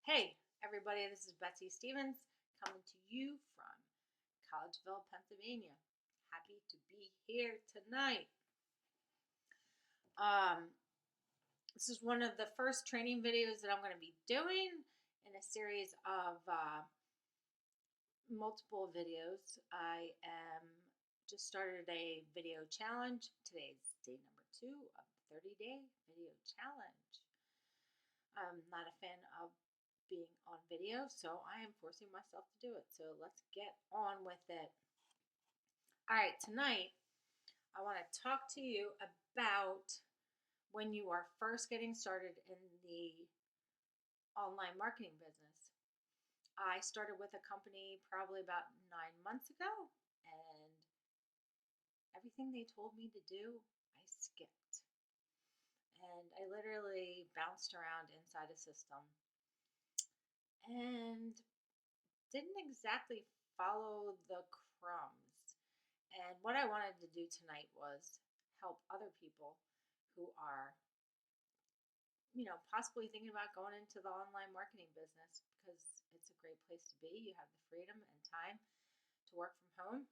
Hey, everybody, this is Betsy Stevens coming to you from Collegeville, Pennsylvania. Happy to be here tonight. Um, this is one of the first training videos that I'm going to be doing in a series of multiple videos. I am just started a video challenge. Today's day number 2 of the 30-day video challenge. I'm not a fan of being on video, so I am forcing myself to do it. So let's get on with it. All right, tonight I want to talk to you about when you are first getting started in the online marketing business. I started with a company probably about 9 months ago, and everything they told me to do, I skipped. And I literally bounced around inside a system and didn't exactly follow the crumbs. And what I wanted to do tonight was help other people who are, possibly thinking about going into the online marketing business because it's a great place to be. You have the freedom and time to work from home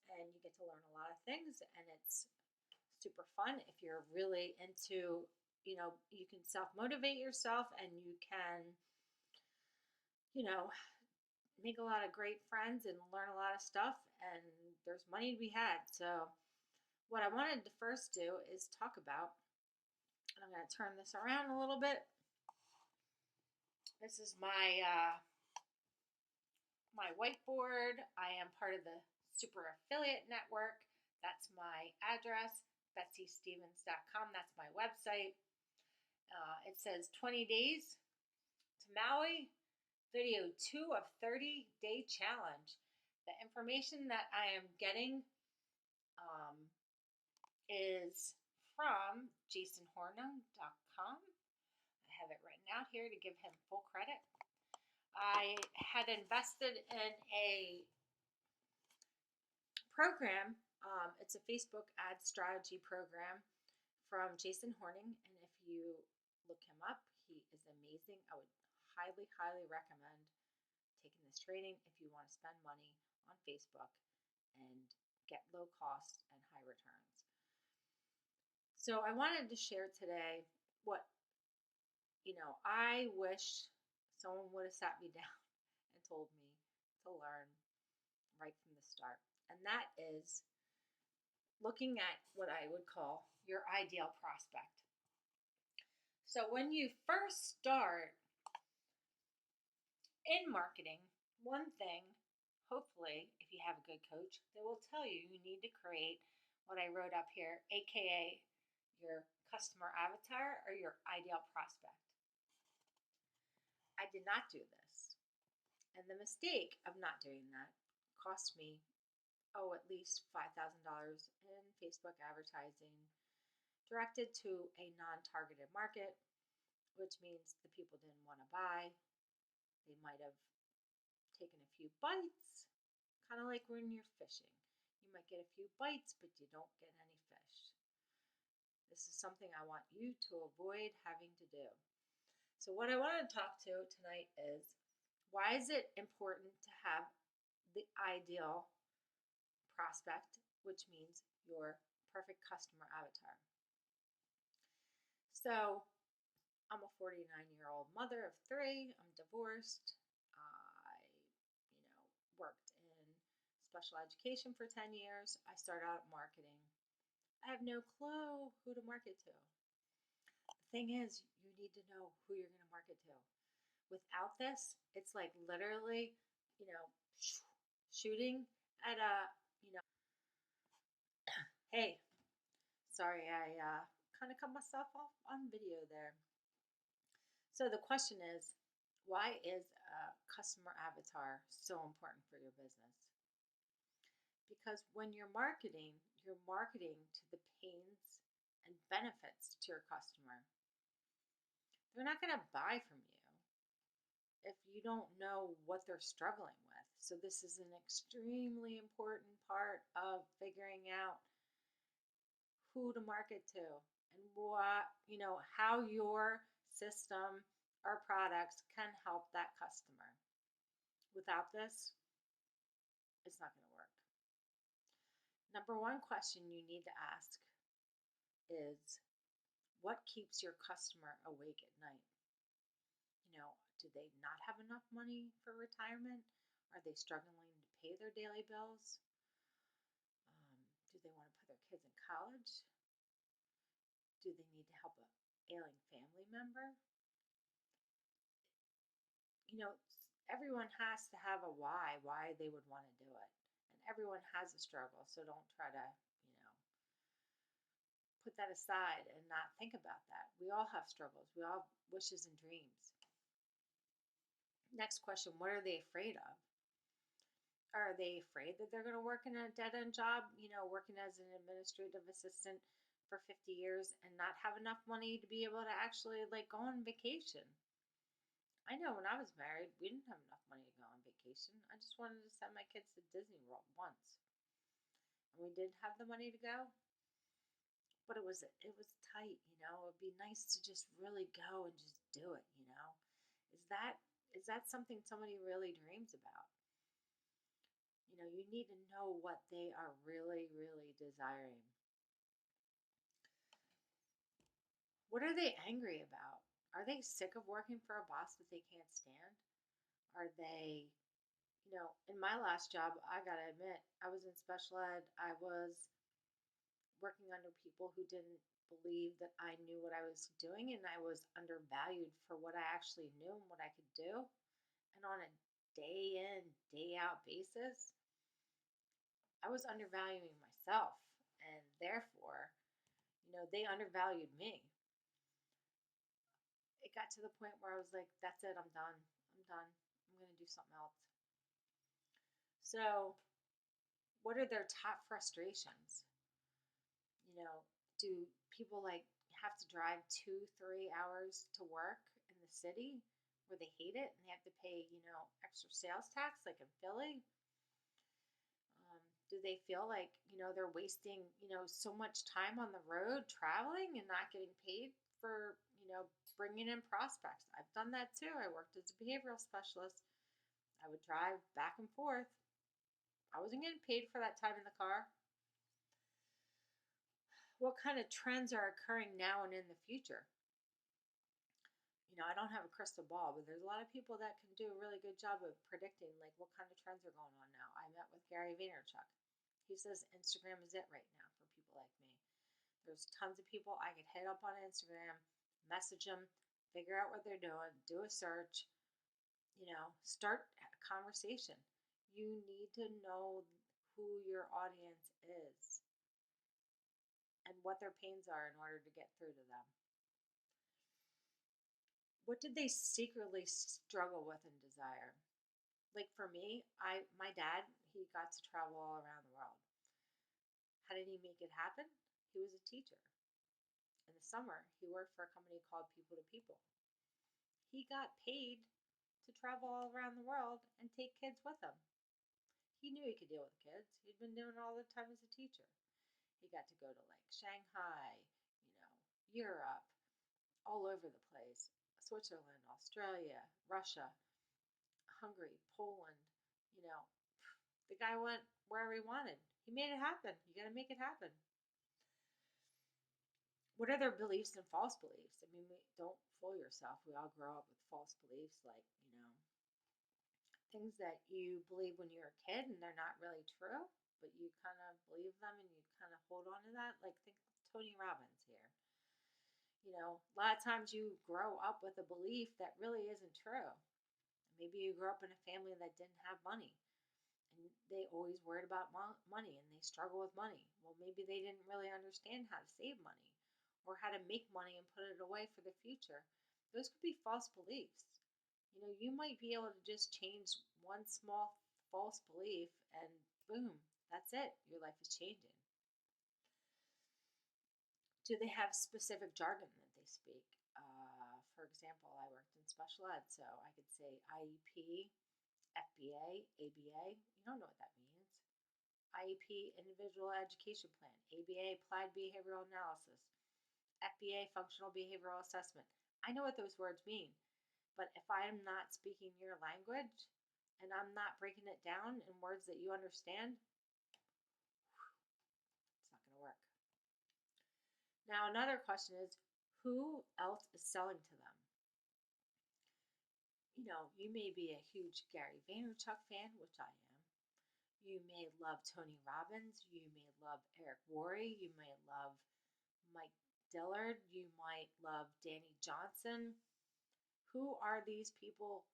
and you get to learn a lot of things, and it's super fun if you're really into, you can self motivate yourself and you can, you know, make a lot of great friends and learn a lot of stuff, and there's money to be had. So, what I wanted to first do is talk about, and I'm going to turn this around a little bit. This is my whiteboard. I am part of the Super Affiliate Network. That's my address, betsystevens.com. That's my website. It says 20 days to Maui, video 2 of 30-day challenge. The information that I am getting is from jasonhornung.com. I have it written out here to give him full credit. I had invested in a program. It's a Facebook ad strategy program from Jason Horning, and if you look him up, he is amazing. I would highly, highly recommend taking this training if you want to spend money on Facebook and get low cost and high returns. So I wanted to share today what, I wish someone would have sat me down and told me to learn right from the start. And that is looking at what I would call your ideal prospect. So when you first start in marketing, one thing, hopefully, if you have a good coach, they will tell you need to create what I wrote up here, aka your customer avatar or your ideal prospect. I did not do this. And the mistake of not doing that cost me, at least $5,000 in Facebook advertising directed to a non-targeted market, which means the people didn't want to buy. They might have taken a few bites, kind of like when you're fishing. You might get a few bites, but you don't get any fish. This is something I want you to avoid having to do. So what I want to talk to tonight is, why is it important to have the ideal prospect, which means your perfect customer avatar? So I'm a 49-year-old mother of 3. I'm divorced. I, worked in special education for 10 years. I started out marketing. I have no clue who to market to. The thing is, you need to know who you're going to market to. Without this, it's like literally, shooting at a, hey, sorry, I kind of cut myself off on video there. So the question is, why is a customer avatar so important for your business? Because when you're marketing to the pains and benefits to your customer. They're not going to buy from you if you don't know what they're struggling with. So this is an extremely important part of figuring out who to market to and what, how your system or products can help that customer. Without this, it's not going to work. Number one question you need to ask is, what keeps your customer awake at night? Do they not have enough money for retirement? Are they struggling to pay their daily bills? Do they want to put their kids in college? Do they need to help a ailing family member? Everyone has to have a why they would want to do it. And everyone has a struggle, so don't try to, put that aside and not think about that. We all have struggles. We all have wishes and dreams. Next question, what are they afraid of? Are they afraid that they're going to work in a dead-end job, working as an administrative assistant for 50 years and not have enough money to be able to actually go on vacation? I know when I was married, we didn't have enough money to go on vacation. I just wanted to send my kids to Disney World once. And we did have the money to go, but it was tight, It'd be nice to just really go and just do it. Is that something somebody really dreams about? You need to know what they are really, really desiring. What are they angry about? Are they sick of working for a boss that they can't stand? Are they, in my last job, I got to admit, I was in special ed. I was working under people who didn't believe that I knew what I was doing, and I was undervalued for what I actually knew and what I could do. And on a day in, day out basis, I was undervaluing myself, and therefore, they undervalued me. It got to the point where I was like, that's it, I'm done. I'm done. I'm going to do something else. So, what are their top frustrations? Do people have to drive 2-3 hours to work in the city where they hate it and they have to pay, extra sales tax like in Philly? Do they feel like, they're wasting, so much time on the road traveling and not getting paid for, bringing in prospects? I've done that too. I worked as a behavioral specialist. I would drive back and forth. I wasn't getting paid for that time in the car. What kind of trends are occurring now and in the future? I don't have a crystal ball, but there's a lot of people that can do a really good job of predicting what kind of trends are going on now. I met with Gary Vaynerchuk. He says Instagram is it right now for people like me. There's tons of people I could hit up on Instagram, message them, figure out what they're doing, do a search, start a conversation. You need to know who your audience is and what their pains are in order to get through to them. What did they secretly struggle with and desire? Like for me, my dad, he got to travel all around the world. How did he make it happen? He was a teacher. In the summer, he worked for a company called People to People. He got paid to travel all around the world and take kids with him. He knew he could deal with kids. He'd been doing it all the time as a teacher. He got to go to Shanghai, Europe, all over the place. Switzerland, Australia, Russia, Hungary, Poland, you know, the guy went wherever he wanted. He made it happen. You got to make it happen. What are their beliefs and false beliefs? I mean, don't fool yourself. We all grow up with false beliefs, things that you believe when you're a kid and they're not really true, but you kind of believe them and you kind of hold on to that. Like, think of Tony Robbins here. A lot of times you grow up with a belief that really isn't true. Maybe you grew up in a family that didn't have money and they always worried about money and they struggle with money. Well, maybe they didn't really understand how to save money or how to make money and put it away for the future. Those could be false beliefs. You might be able to just change one small false belief and boom, that's it. Your life is changing. Do they have specific jargon that they speak? For example, I worked in special ed, so I could say IEP, FBA, ABA. You don't know what that means. IEP, Individual Education Plan. ABA, Applied Behavioral Analysis. FBA, Functional Behavioral Assessment. I know what those words mean. But if I am not speaking your language and I'm not breaking it down in words that you understand, it's not going to work. Now, another question is, who else is selling to them? You may be a huge Gary Vaynerchuk fan, which I am. You may love Tony Robbins. You may love Eric Worre. You may love Mike Dillard. You might love Danny Johnson. Who are these people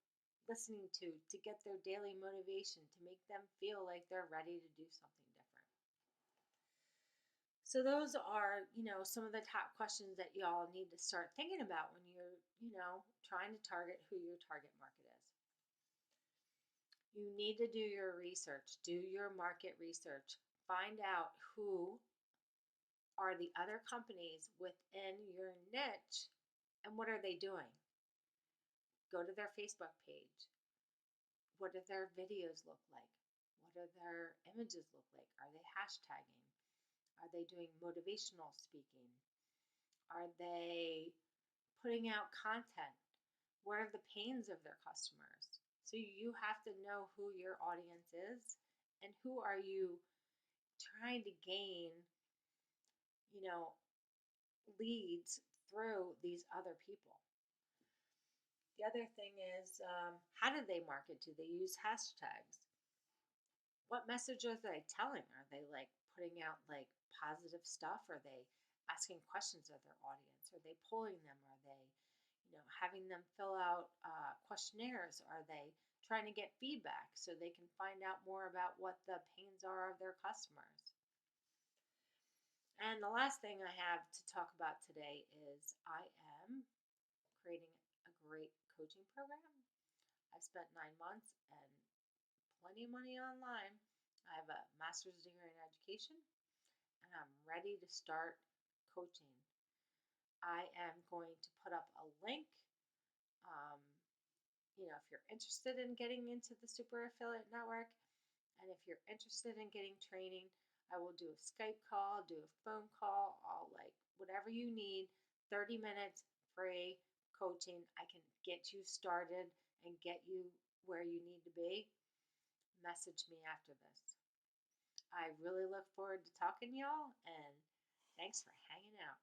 listening to get their daily motivation, to make them feel like they're ready to do something different? So those are, some of the top questions that y'all need to start thinking about when you're, trying to target who your target market is. You need to do your research, do your market research, find out who are the other companies within your niche and what are they doing. Go to their Facebook page. What do their videos look like? What do their images look like? Are they hashtagging? Are they doing motivational speaking? Are they putting out content? What are the pains of their customers? So you have to know who your audience is and who are you trying to gain, leads through these other people. The other thing is, how do they market? Do they use hashtags? What message are they telling? Are they like putting out like positive stuff? Are they asking questions of their audience? Are they polling them? Are they, having them fill out questionnaires? Are they trying to get feedback so they can find out more about what the pains are of their customers? And the last thing I have to talk about today is I am creating a great coaching program. I've spent 9 months and plenty of money online. I have a master's degree in education and I'm ready to start coaching. I am going to put up a link. Um, if you're interested in getting into the Super Affiliate Network and if you're interested in getting training, I will do a Skype call, do a phone call, I'll whatever you need, 30 minutes free coaching. I can get you started and get you where you need to be. Message me after this. I really look forward to talking to y'all, and thanks for hanging out.